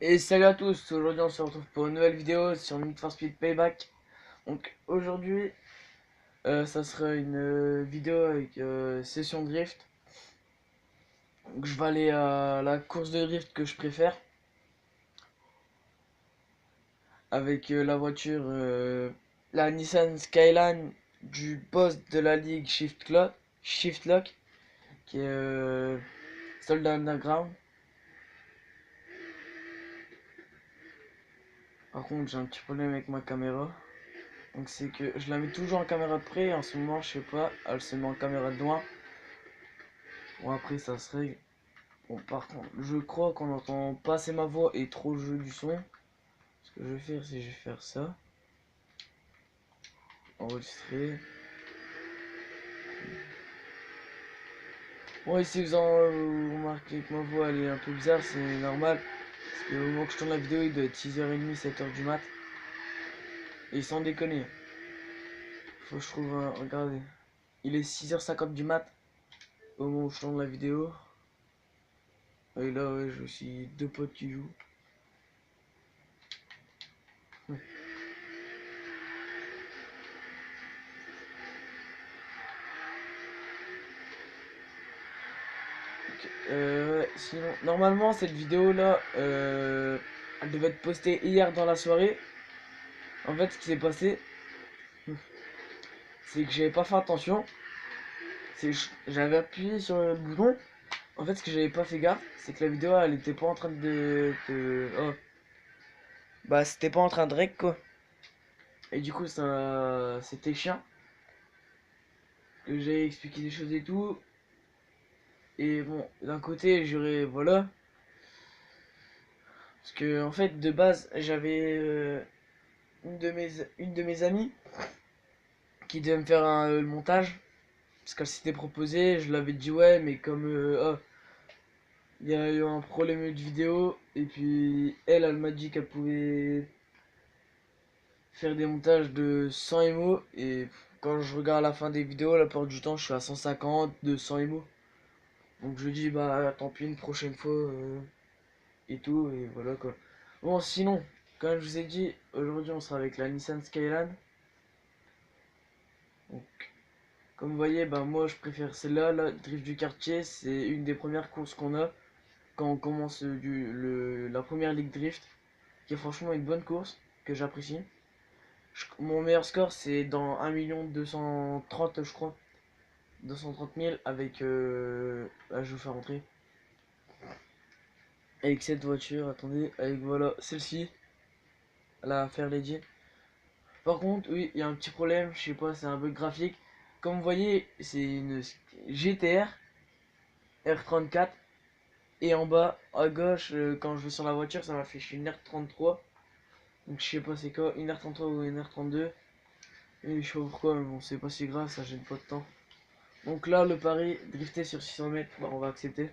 Et salut à tous, aujourd'hui on se retrouve pour une nouvelle vidéo sur Need for Speed Payback. Donc aujourd'hui ça sera une vidéo avec session drift. Donc je vais aller à la course de drift que je préfère avec la voiture, la Nissan Skyline du boss de la ligue Shift Lock qui est Soldat Underground. Par contre j'ai un petit problème avec ma caméra. Donc c'est que je la mets toujours en caméra de près et en ce moment je sais pas, elle se met en caméra de loin. Bon après ça se règle. Bon par contre je crois qu'on entend pas assez ma voix et trop le jeu du son. Ce que je vais faire c'est que je vais faire ça. Enregistrer. Bon et si vous remarquez que ma voix elle est un peu bizarre, c'est normal. Parce que au moment que je tourne la vidéo il doit être 6h30, 7h du mat. Et sans déconner. Faut que je trouve un... Regardez. Il est 6h50 du mat. Au moment où je tourne la vidéo. Et là ouais j'ai aussi deux potes qui jouent. Ouais, sinon, normalement, cette vidéo-là, elle devait être postée hier dans la soirée. En fait, ce qui s'est passé, c'est que j'avais pas fait attention. C'est que j'avais appuyé sur le bouton. En fait, ce que j'avais pas fait gaffe, c'est que la vidéo, elle était pas en train oh. Bah, c'était pas en train de rec, quoi. Et du coup, ça, c'était chiant. Que j'ai expliqué des choses et tout. Et bon, d'un côté, j'aurais, voilà. Parce que, en fait, de base, j'avais une de mes amies qui devait me faire le montage. Parce qu'elle s'était proposée, je l'avais dit ouais, mais comme oh, il y a eu un problème de vidéo, et puis elle m'a dit qu'elle pouvait faire des montages de 100 émo, et quand je regarde la fin des vidéos, la plupart du temps, je suis à 150, 200 émo. Donc je dis bah tant pis, une prochaine fois, et tout, et voilà quoi. Bon, sinon, comme je vous ai dit, aujourd'hui on sera avec la Nissan Skyline. Donc, comme vous voyez, bah moi je préfère celle-là, la Drift du quartier, c'est une des premières courses qu'on a quand on commence la première Ligue Drift, qui est franchement une bonne course, que j'apprécie. Mon meilleur score c'est dans 1 230 000 je crois. 230 000 avec... je vais vous faire rentrer. Avec cette voiture, attendez, avec voilà, celle-ci, la Fairlady. Par contre, oui, il y a un petit problème, je sais pas, c'est un bug graphique. Comme vous voyez, c'est une GTR R34. Et en bas, à gauche, quand je vais sur la voiture, ça m'affiche une R33. Donc je sais pas c'est quoi, une R33 ou une R32. Et je sais pas pourquoi, mais bon, c'est pas si grave, ça gêne pas de temps. Donc là, le pari, drifter sur 600 mètres, bah, on va accepter.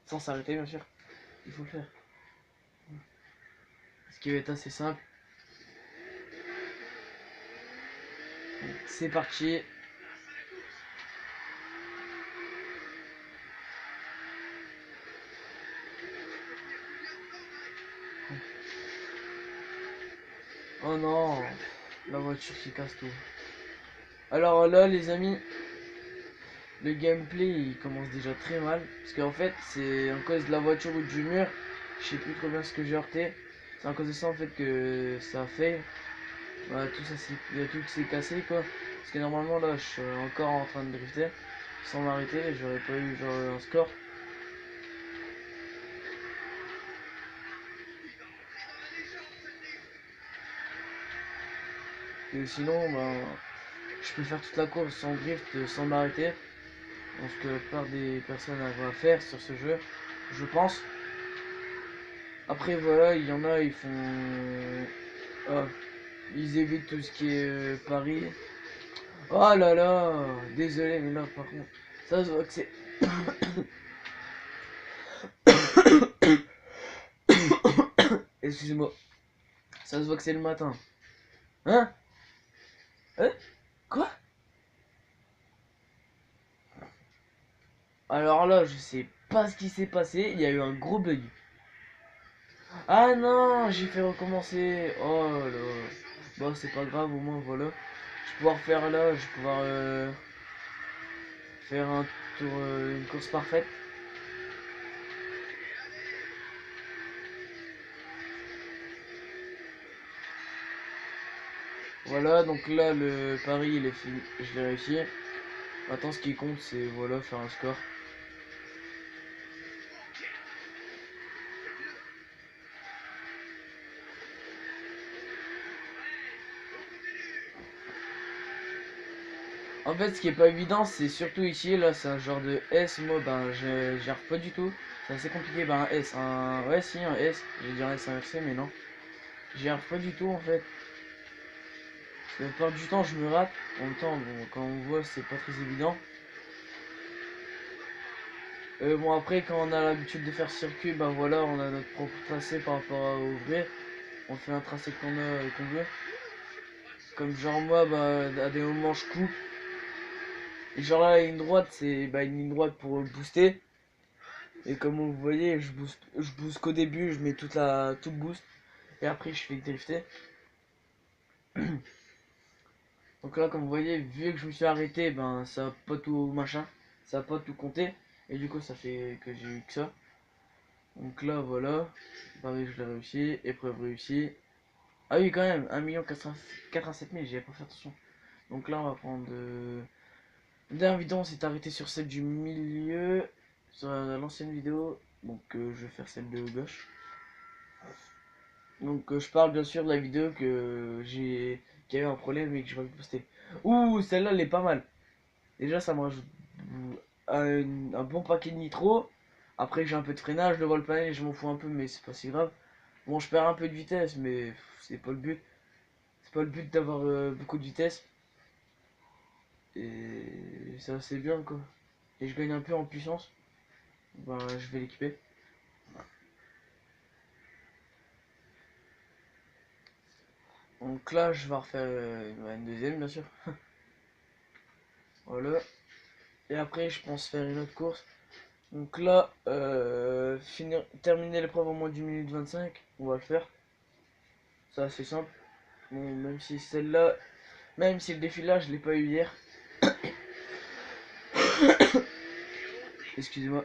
Sans s'arrêter, bien sûr. Il faut le faire. Ce qui va être assez simple. C'est parti. Oh non, la voiture qui casse tout. Alors là, les amis, le gameplay il commence déjà très mal. Parce qu'en fait, c'est à cause de la voiture ou du mur. Je sais plus trop bien ce que j'ai heurté. C'est à cause de ça en fait que ça fait. Voilà, tout ça, il y a tout qui s'est cassé quoi. Parce que normalement là, je suis encore en train de drifter sans m'arrêter. J'aurais pas eu genre un score. Et sinon, ben, je peux faire toute la course sans drift, sans m'arrêter. Ce que la plupart des personnes arrivent à faire sur ce jeu, je pense. Après voilà, il y en a, ils font... Ah, ils évitent tout ce qui est Paris. Oh là là, désolé, mais là par contre, ça se voit que c'est... Excusez-moi, ça se voit que c'est le matin. Hein? Hein? Quoi? Alors là, je sais pas ce qui s'est passé, il y a eu un gros bug. Ah non, j'ai fait recommencer. Oh là. Bon, c'est pas grave, au moins voilà. Je vais pouvoir faire là, je vais pouvoir faire un tour, une course parfaite. Voilà, donc là le pari il est fini, je l'ai réussi. Maintenant ce qui compte c'est voilà faire un score. En fait ce qui est pas évident c'est surtout ici, là c'est un genre de S, moi ben je gère pas du tout. C'est assez compliqué, ben un S, un... Ouais si un S, j'ai dit un S inversé mais non. Je gère pas du tout en fait. Parce que la plupart du temps je me rate. En même temps bon quand on voit c'est pas très évident. Bon après quand on a l'habitude de faire circuit, ben voilà on a notre propre tracé par rapport au V. On fait un tracé qu'on veut. Comme genre moi bah à des moments je coupe. Et genre là, la ligne droite, c'est bah, une ligne droite pour booster. Et comme vous voyez, je booste qu'au début, je mets tout le boost. Et après, je fais drifter. Donc là, comme vous voyez, vu que je me suis arrêté, ben ça a pas tout machin. Ça a pas tout compté. Et du coup, ça fait que j'ai eu que ça. Donc là, voilà. Pareil, je l'ai réussi. Épreuve réussie. Ah oui, quand même, 1 487 000, j'y avais pas fait attention. Donc là, on va prendre. La dernière vidéo, on s'est arrêté sur celle du milieu. Sur l'ancienne vidéo. Donc je vais faire celle de gauche. Donc je parle bien sûr de la vidéo que j'ai qui a eu un problème et que je vais poster. Ouh, celle-là elle est pas mal. Déjà ça me rajoute un bon paquet de nitro. Après j'ai un peu de freinage, le vol panel je m'en fous un peu mais c'est pas si grave. Bon je perds un peu de vitesse mais c'est pas le but. C'est pas le but d'avoir beaucoup de vitesse. Et ça c'est bien quoi. Et je gagne un peu en puissance. Ben je vais l'équiper. Donc là je vais refaire une deuxième bien sûr. Voilà. Et après, je pense faire une autre course. Donc là, terminer l'épreuve en moins d'une minute 25, on va le faire. C'est assez simple. Bon, même si celle-là, même si le défi là, je l'ai pas eu hier. Excusez-moi.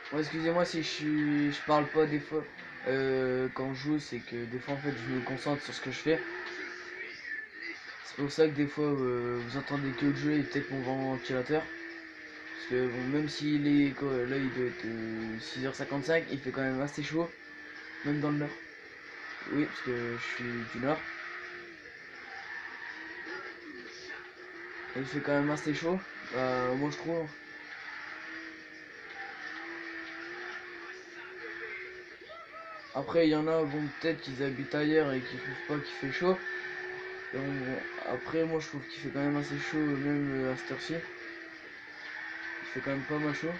Bon, excusez-moi si je parle pas des fois quand je joue, c'est que des fois en fait je me concentre sur ce que je fais. C'est pour ça que des fois vous entendez que le jeu et peut-être mon ventilateur. Parce que bon, même s'il est quoi, là il doit être 6h55, il fait quand même assez chaud, même dans le nord. Oui, parce que je suis du nord. Il fait quand même assez chaud, moi je trouve. Après, il y en a, bon, peut-être qu'ils habitent ailleurs et qu'ils trouvent pas qu'il fait chaud. Et bon, après, moi je trouve qu'il fait quand même assez chaud, même à cette heure-ci. Il fait quand même pas mal chaud.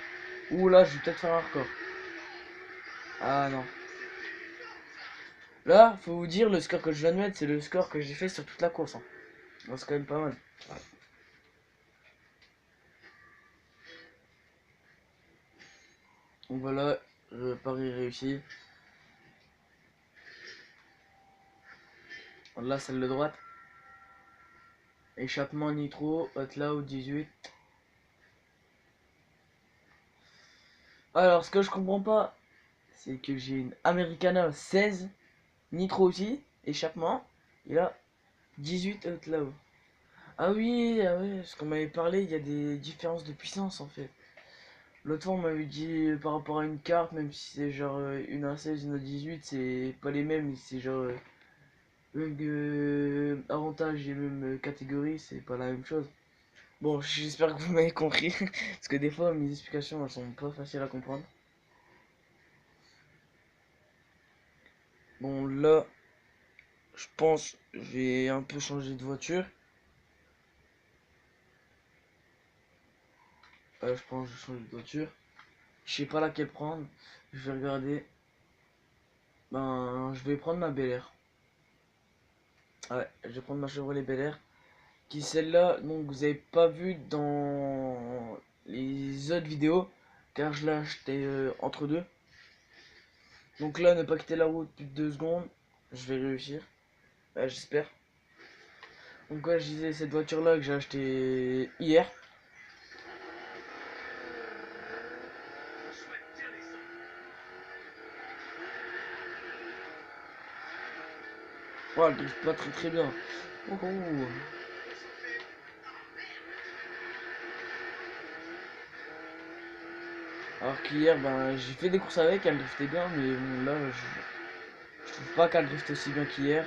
Ouh là, je vais peut-être faire un record. Ah non. Là, faut vous dire, le score que je viens de mettre, c'est le score que j'ai fait sur toute la course. Hein. Bon, c'est quand même pas mal. Donc voilà, le pari réussi. Là, celle de droite. Échappement nitro, Outlaw 18. Alors, ce que je comprends pas, c'est que j'ai une Americana 16, nitro aussi, échappement, et là, 18 Outlaw. Ah oui, ah ouais, ce qu'on m'avait parlé, il y a des différences de puissance en fait. L'autre fois, on m'avait dit par rapport à une carte, même si c'est genre une A16, une A18, c'est pas les mêmes, c'est genre même avantage et même catégorie, c'est pas la même chose. Bon, j'espère que vous m'avez compris, parce que des fois, mes explications, elles sont pas faciles à comprendre. Bon, là, je pense, je vais un peu changer de voiture. Je pense que je change de voiture. Je sais pas laquelle prendre. Je vais regarder. Ben, je vais prendre ma Bel Air. Ouais, je vais prendre ma Chevrolet Bel Air. Qui celle-là, donc vous avez pas vu dans les autres vidéos. Car je l'ai acheté entre deux. Donc là, ne pas quitter la route plus de 2 secondes. Je vais réussir. Ouais, j'espère. Donc ouais, je disais cette voiture-là que j'ai acheté hier. Ouais, elle drift pas très très bien. Oh, oh. Alors qu'hier, ben, j'ai fait des courses avec, elle driftait bien, mais bon, là, je trouve pas qu'elle drifte aussi bien qu'hier.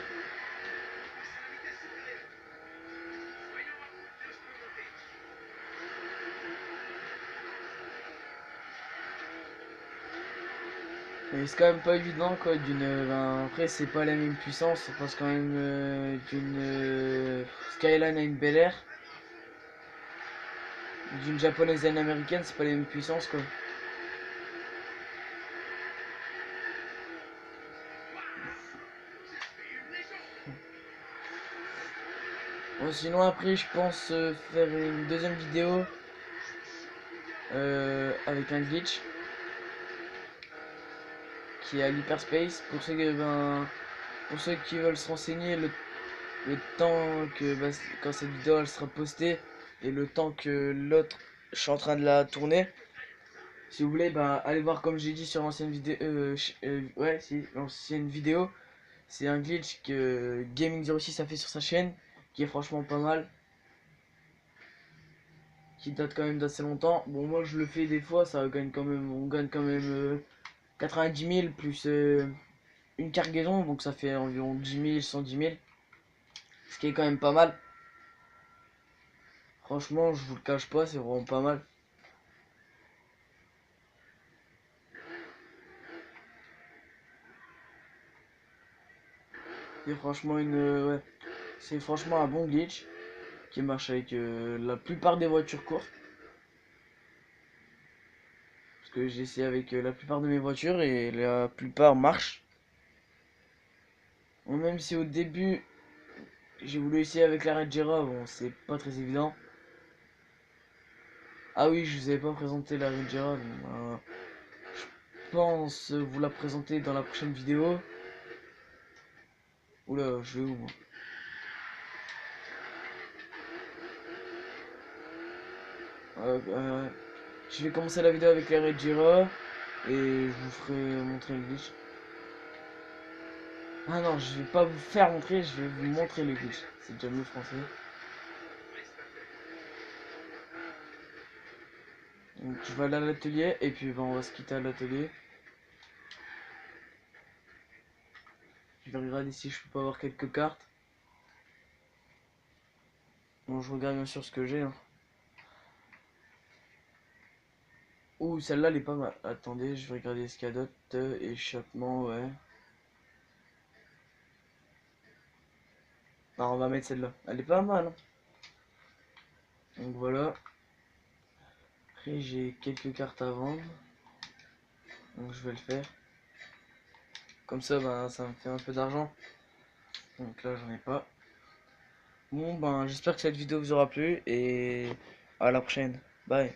Mais c'est quand même pas évident, quoi, ben, après, c'est pas la même puissance, on passe quand même d'une Skyline à une Bel Air. D'une japonaise à une américaine, c'est pas les mêmes puissances, quoi. Bon, sinon, après, je pense faire une deuxième vidéo avec un glitch qui est à l'hyperspace. Pour ceux qui veulent se renseigner, le temps que quand cette vidéo elle sera postée et le temps que l'autre, je suis en train de la tourner. Si vous voulez, bah, allez voir comme j'ai dit sur l'ancienne vidéo. Ouais, si, l'ancienne vidéo. C'est un glitch que Gaming06 a fait sur sa chaîne, qui est franchement pas mal, qui date quand même d'assez longtemps. Bon, moi je le fais des fois, ça gagne quand même, on gagne quand même 90 000 plus une cargaison, donc ça fait environ 10 000, 110 000, ce qui est quand même pas mal. Franchement, je vous le cache pas, c'est vraiment pas mal. C'est franchement ouais, c'est franchement un bon glitch qui marche avec la plupart des voitures courtes. Parce que j'ai essayé avec la plupart de mes voitures et la plupart marchent. Bon, même si au début j'ai voulu essayer avec la Red Jira, bon c'est pas très évident. Ah oui, je vous avais pas présenté la Red Jira, je pense vous la présenter dans la prochaine vidéo. Oula, je vais où moi? Je vais commencer la vidéo avec la Red Jira et je vous ferai montrer le glitch. Ah non, je vais pas vous faire montrer, je vais vous montrer le glitch. C'est déjà mieux français. Donc je vais aller à l'atelier et puis ben, on va se quitter à l'atelier. Je vais regarder si je peux pas avoir quelques cartes. Bon, je regarde bien sûr ce que j'ai. Hein. Ouh, celle-là, elle est pas mal. Attendez, je vais regarder ce qu'il y a d'autre. Échappement, ouais. Non, on va mettre celle-là. Elle est pas mal. Hein. Donc voilà. Après, j'ai quelques cartes à vendre. Donc je vais le faire. Comme ça, ben, ça me fait un peu d'argent. Donc là, j'en ai pas. Bon, ben, j'espère que cette vidéo vous aura plu. Et à la prochaine. Bye.